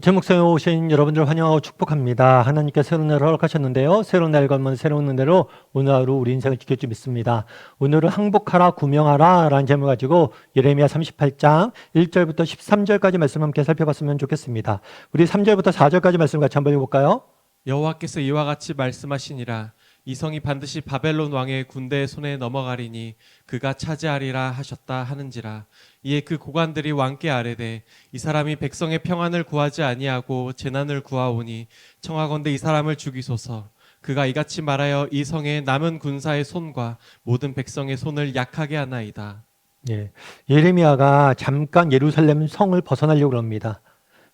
제 목성에 오신 여러분들 환영하고 축복합니다. 하나님께 새로운 날을 허락하셨는데요. 새로운 날 걸면 새로운 은혜로 오늘 하루 우리 인생을 지킬 줄 믿습니다. 오늘은 항복하라 구명하라 라는 제목을 가지고 예레미야 38장 1절부터 13절까지 말씀 함께 살펴봤으면 좋겠습니다. 우리 3절부터 4절까지 말씀 같이 한번 읽어볼까요? 여호와께서 이와 같이 말씀하시니라. 이 성이 반드시 바벨론 왕의 군대의 손에 넘어가리니 그가 차지하리라 하셨다 하는지라. 이에 그 고관들이 왕께 아뢰되 이 사람이 백성의 평안을 구하지 아니하고 재난을 구하오니 청하건대 이 사람을 죽이소서. 그가 이같이 말하여 이 성의 남은 군사의 손과 모든 백성의 손을 약하게 하나이다. 예, 예레미야가 잠깐 예루살렘 성을 벗어나려고 합니다.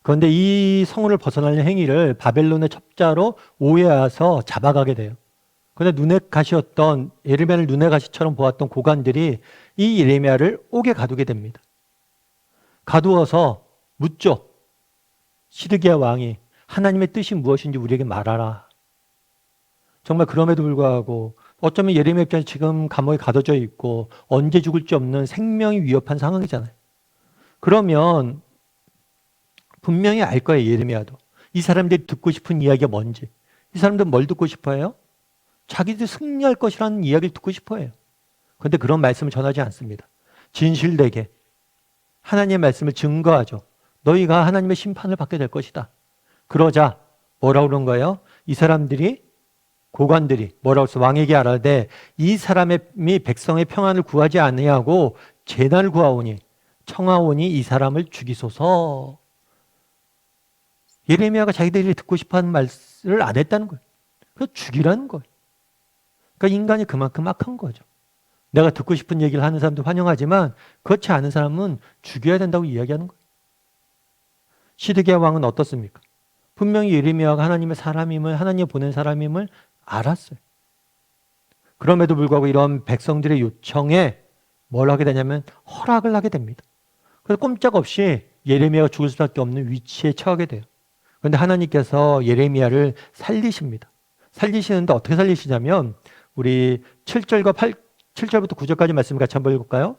그런데 이 성을 벗어나는 행위를 바벨론의 첩자로 오해해서 잡아가게 돼요. 그런데 눈의 가시였던 예레미야를 눈의 가시처럼 보았던 고관들이 이 예레미야를 옥에 가두게 됩니다. 가두어서 묻죠. 시드기야 왕이 하나님의 뜻이 무엇인지 우리에게 말하라. 정말 그럼에도 불구하고 어쩌면 예레미야 입장에서 지금 감옥에 가둬져 있고 언제 죽을지 없는 생명이 위협한 상황이잖아요. 그러면 분명히 알 거예요, 예레미야도. 이 사람들이 듣고 싶은 이야기가 뭔지. 이 사람들은 뭘 듣고 싶어요? 자기들 승리할 것이라는 이야기를 듣고 싶어해요. 그런데 그런 말씀을 전하지 않습니다. 진실되게 하나님의 말씀을 증거하죠. 너희가 하나님의 심판을 받게 될 것이다. 그러자 뭐라고 그런 거예요? 이 사람들이 고관들이 뭐라고 해서 왕에게 아뢰되 이 사람이 백성의 평안을 구하지 아니하고 재난을 구하오니 청하오니 이 사람을 죽이소서. 예레미야가 자기들이 듣고 싶어하는 말을 안 했다는 거예요. 그래서 죽이라는 거예요. 그러니까 인간이 그만큼 악한 거죠. 내가 듣고 싶은 얘기를 하는 사람도 환영하지만 그렇지 않은 사람은 죽여야 된다고 이야기하는 거예요. 시드기야 왕은 어떻습니까? 분명히 예레미야가 하나님의 사람임을, 하나님이 보낸 사람임을 알았어요. 그럼에도 불구하고 이런 백성들의 요청에 뭘 하게 되냐면 허락을 하게 됩니다. 그래서 꼼짝없이 예레미야가 죽을 수밖에 없는 위치에 처하게 돼요. 그런데 하나님께서 예레미야를 살리십니다. 살리시는데 어떻게 살리시냐면 우리 7절부터 9절까지 말씀 같이 한번 읽을까요?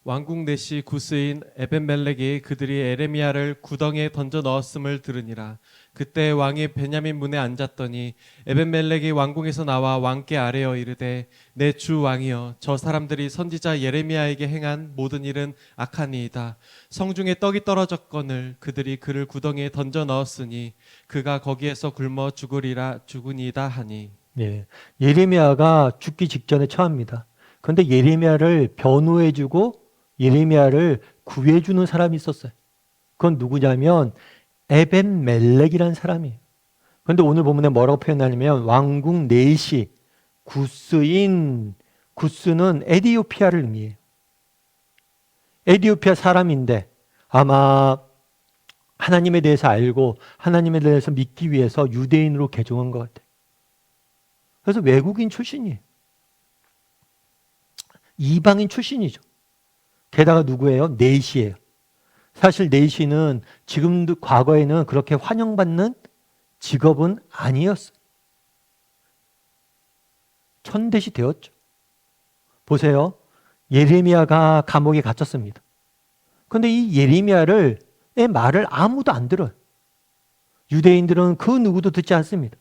왕궁 내시 구스인 에벤멜렉이 그들이 에레미야를 구덩이에 던져 넣었음을 들으니라. 그때 왕이 베냐민 문에 앉았더니 에벤멜렉이 왕궁에서 나와 왕께 아뢰어 이르되 내 주 왕이여 저 사람들이 선지자 예레미야에게 행한 모든 일은 악하니이다. 성중에 떡이 떨어졌거늘 그들이 그를 구덩이에 던져 넣었으니 그가 거기에서 굶어 죽으니이다 하니. 예, 예레미야가 죽기 직전에 처합니다. 그런데 예레미야를 변호해주고 예레미야를 구해주는 사람이 있었어요. 그건 누구냐면 에벤멜렉이라는 사람이에요. 그런데 오늘 본문에 뭐라고 표현하냐면 왕궁 내시 구스인, 구스는 에디오피아를 의미해요. 에디오피아 사람인데 아마 하나님에 대해서 알고 하나님에 대해서 믿기 위해서 유대인으로 개종한 것 같아요. 그래서 외국인 출신이에요. 이방인 출신이죠. 게다가 누구예요? 내시예요. 사실 내시는 지금도 과거에는 그렇게 환영받는 직업은 아니었어요. 천대시 되었죠. 보세요. 예레미야가 감옥에 갇혔습니다. 그런데 이 예레미야의 말을 아무도 안 들어요. 유대인들은 그 누구도 듣지 않습니다.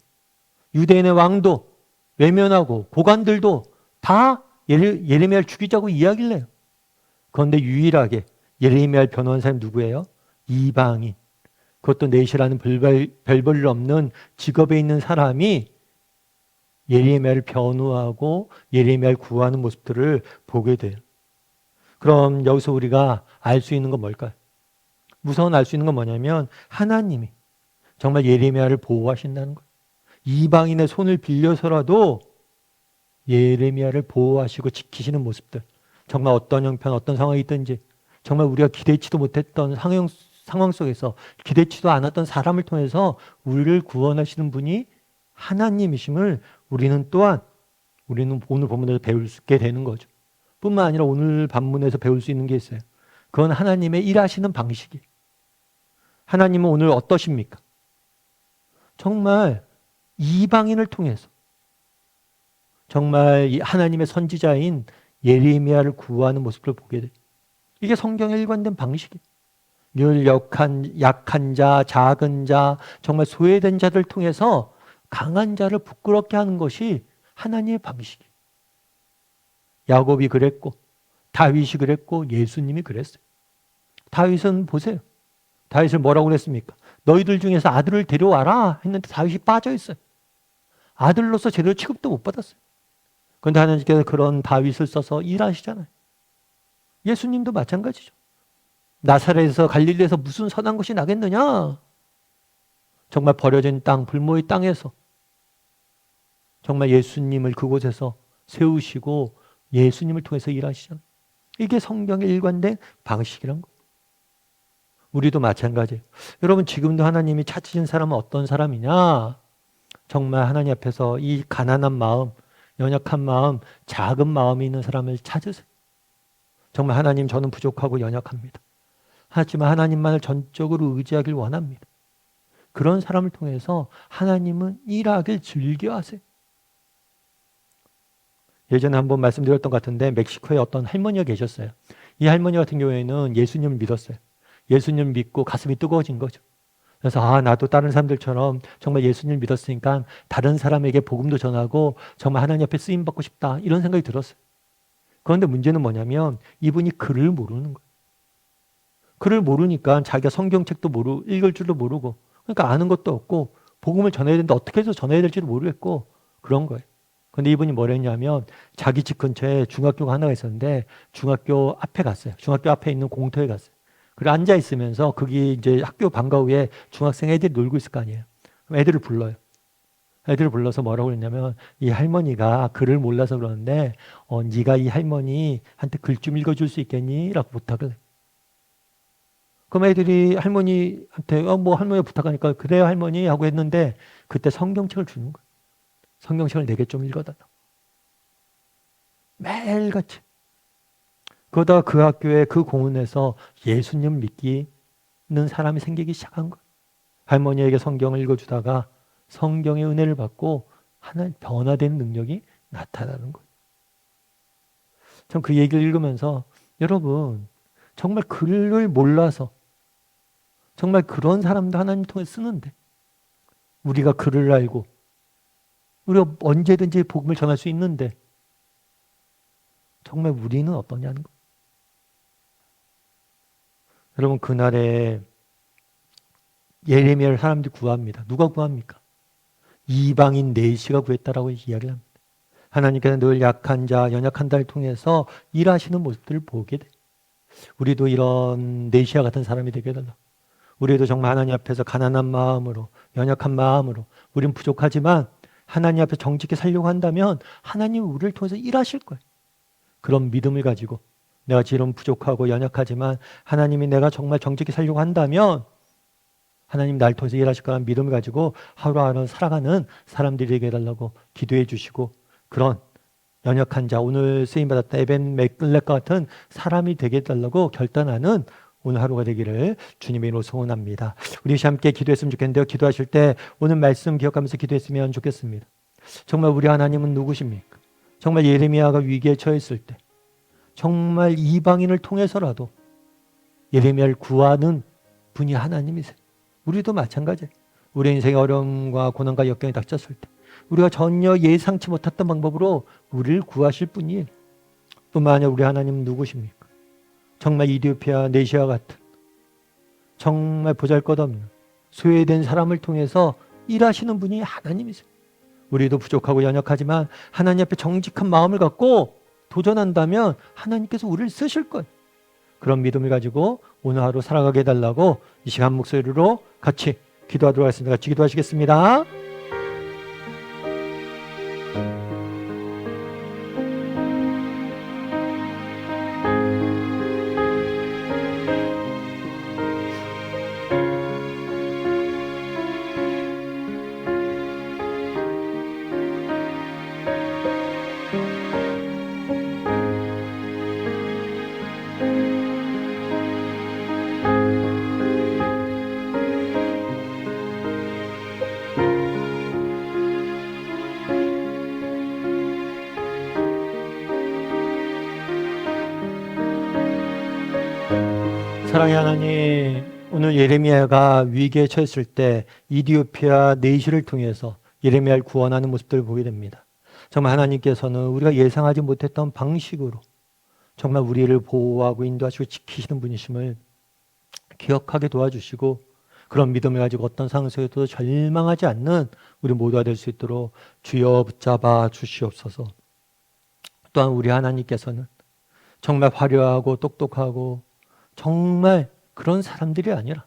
유대인의 왕도 외면하고 고관들도 다 예레미야를 죽이자고 이야기를 해요. 그런데 유일하게 예레미야를 변호한 사람이 누구예요? 이방인. 그것도 내시라는 별 볼 일 없는 직업에 있는 사람이 예레미야를 변호하고 예레미야를 구하는 모습들을 보게 돼요. 그럼 여기서 우리가 알 수 있는 건 뭘까요? 우선 알 수 있는 건 뭐냐면 하나님이 정말 예레미야를 보호하신다는 거예요. 이방인의 손을 빌려서라도 예레미야를 보호하시고 지키시는 모습들. 정말 어떤 형편, 어떤 상황이 있든지 정말 우리가 기대치도 못했던 상황 속에서 기대치도 않았던 사람을 통해서 우리를 구원하시는 분이 하나님이심을 우리는 오늘 본문에서 배울 수 있게 되는 거죠. 뿐만 아니라 오늘 본문에서 배울 수 있는 게 있어요. 그건 하나님의 일하시는 방식이에요. 하나님은 오늘 어떠십니까? 정말 이방인을 통해서 정말 하나님의 선지자인 예레미야를 구하는 모습을 보게 돼요. 이게 성경의 일관된 방식이에요. 늘 약한 자, 작은 자, 정말 소외된 자들 통해서 강한 자를 부끄럽게 하는 것이 하나님의 방식이에요. 야곱이 그랬고 다윗이 그랬고 예수님이 그랬어요. 다윗은 보세요. 다윗을 뭐라고 그랬습니까? 너희들 중에서 아들을 데려와라 했는데 다윗이 빠져 있어요. 아들로서 제대로 취급도 못 받았어요. 그런데 하나님께서 그런 다윗을 써서 일하시잖아요. 예수님도 마찬가지죠. 나사렛에서 갈릴리에서 무슨 선한 것이 나겠느냐? 정말 버려진 땅, 불모의 땅에서 정말 예수님을 그곳에서 세우시고 예수님을 통해서 일하시잖아요. 이게 성경의 일관된 방식이란 거예요. 우리도 마찬가지예요. 여러분 지금도 하나님이 찾으신 사람은 어떤 사람이냐? 정말 하나님 앞에서 이 가난한 마음, 연약한 마음, 작은 마음이 있는 사람을 찾으세요. 정말 하나님 저는 부족하고 연약합니다. 하지만 하나님만을 전적으로 의지하길 원합니다. 그런 사람을 통해서 하나님은 일하길 즐겨하세요. 예전에 한번 말씀드렸던 것 같은데 멕시코에 어떤 할머니가 계셨어요. 이 할머니 같은 경우에는 예수님을 믿었어요. 예수님을 믿고 가슴이 뜨거워진 거죠. 그래서 나도 다른 사람들처럼 정말 예수님을 믿었으니까 다른 사람에게 복음도 전하고 정말 하나님 앞에 쓰임받고 싶다 이런 생각이 들었어요. 그런데 문제는 뭐냐면 이분이 글을 모르는 거예요. 글을 모르니까 자기가 성경책도 읽을 줄도 모르고 그러니까 아는 것도 없고 복음을 전해야 되는데 어떻게 해서 전해야 될지도 모르겠고 그런 거예요. 근데 이분이 뭘 했냐면 자기 집 근처에 중학교가 하나가 있었는데 중학교 앞에 갔어요. 중학교 앞에 있는 공터에 갔어요. 그리고 앉아 있으면서 거기 이제 학교 방과 후에 중학생 애들이 놀고 있을 거 아니에요. 그럼 애들을 불러요. 애들을 불러서 뭐라고 그랬냐면 이 할머니가 글을 몰라서 그러는데 네가 이 할머니한테 글 좀 읽어줄 수 있겠니? 라고 부탁을 해요. 그럼 애들이 할머니한테 뭐 할머니 부탁하니까 그래요 할머니 하고 했는데 그때 성경책을 주는 거예요. 성경책을 내게 좀 읽어달라. 매일같이. 그러다가 그 학교에 그 공원에서 예수님 믿기는 사람이 생기기 시작한 거예요. 할머니에게 성경을 읽어주다가 성경의 은혜를 받고 하나님 변화된 능력이 나타나는 거예요. 전 그 얘기를 읽으면서 여러분 정말 글을 몰라서 정말 그런 사람도 하나님 통해 쓰는데 우리가 글을 알고 우리가 언제든지 복음을 전할 수 있는데 정말 우리는 어떠냐는 거예요. 여러분 그날에 예레미야를 사람들이 구합니다. 누가 구합니까? 이방인 내시가 구했다라고 이야기를 합니다. 하나님께서 늘 약한 자, 연약한 자를 통해서 일하시는 모습들을 보게 돼. 우리도 이런 내시와 같은 사람이 되게 해달라. 우리도 정말 하나님 앞에서 가난한 마음으로, 연약한 마음으로 우린 부족하지만 하나님 앞에 정직히 살려고 한다면 하나님이 우리를 통해서 일하실 거예요. 그런 믿음을 가지고 내가 지금 부족하고 연약하지만 하나님이 내가 정말 정직히 살려고 한다면 하나님 날 통해서 일하실 거라는 믿음을 가지고 하루하루 살아가는 사람들이 되게 해달라고 기도해 주시고 그런 연약한 자, 오늘 쓰임받았다 에벤 맥글렛과 같은 사람이 되게 해달라고 결단하는 오늘 하루가 되기를 주님의 이름으로 소원합니다. 우리 함께 기도했으면 좋겠는데요. 기도하실 때 오늘 말씀 기억하면서 기도했으면 좋겠습니다. 정말 우리 하나님은 누구십니까? 정말 예레미야가 위기에 처했을 때 정말 이방인을 통해서라도 예레미야를 구하는 분이 하나님이세요. 우리도 마찬가지예요. 우리 인생의 어려움과 고난과 역경이 닥쳤을 때 우리가 전혀 예상치 못했던 방법으로 우리를 구하실 분이에요. 뿐만 아니라 우리 하나님은 누구십니까? 정말 이디오피아 네시아 같은 정말 보잘것없는 소외된 사람을 통해서 일하시는 분이 하나님이세요. 우리도 부족하고 연약하지만 하나님 앞에 정직한 마음을 갖고 도전한다면 하나님께서 우리를 쓰실 거예요. 그런 믿음을 가지고 오늘 하루 살아가게 해달라고 이 시간 목소리로 같이 기도하도록 하겠습니다. 같이 기도하시겠습니다. 사랑의 하나님, 오늘 예레미야가 위기에 처했을 때 이디오피아 내시를 통해서 예레미야를 구원하는 모습들을 보게 됩니다. 정말 하나님께서는 우리가 예상하지 못했던 방식으로 정말 우리를 보호하고 인도하시고 지키시는 분이심을 기억하게 도와주시고, 그런 믿음을 가지고 어떤 상황 속에도 절망하지 않는 우리 모두가 될 수 있도록 주여 붙잡아 주시옵소서. 또한 우리 하나님께서는 정말 화려하고 똑똑하고 정말 그런 사람들이 아니라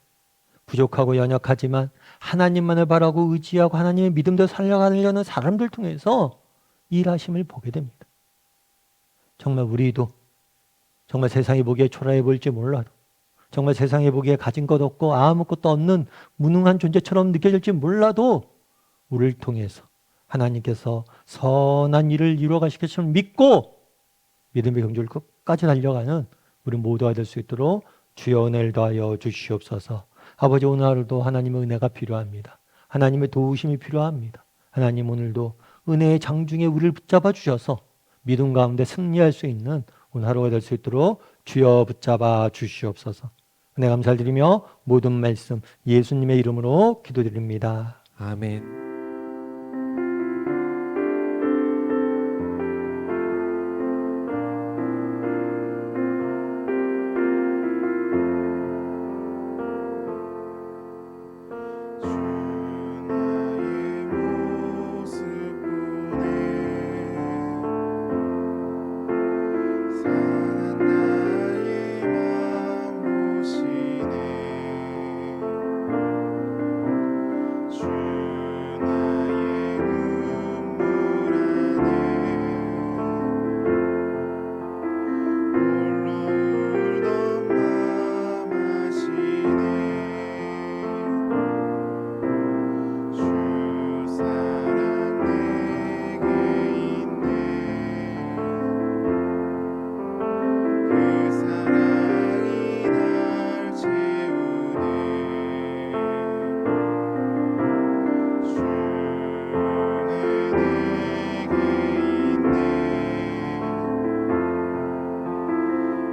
부족하고 연약하지만 하나님만을 바라고 의지하고 하나님의 믿음대로 살려가려는 사람들 통해서 일하심을 보게 됩니다. 정말 우리도 정말 세상이 보기에 초라해 보일지 몰라도, 정말 세상에 보기에 가진 것 없고 아무것도 없는 무능한 존재처럼 느껴질지 몰라도 우리를 통해서 하나님께서 선한 일을 이루어 가실 것을 믿고 믿음의 경주를 끝까지 달려가는 우리 모두가 될 수 있도록 주여 은혜를 더하여 주시옵소서. 아버지, 오늘 하루도 하나님의 은혜가 필요합니다. 하나님의 도우심이 필요합니다. 하나님, 오늘도 은혜의 장중에 우리를 붙잡아 주셔서 믿음 가운데 승리할 수 있는 오늘 하루가 될 수 있도록 주여 붙잡아 주시옵소서. 은혜 감사를 드리며 모든 말씀 예수님의 이름으로 기도드립니다. 아멘.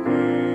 그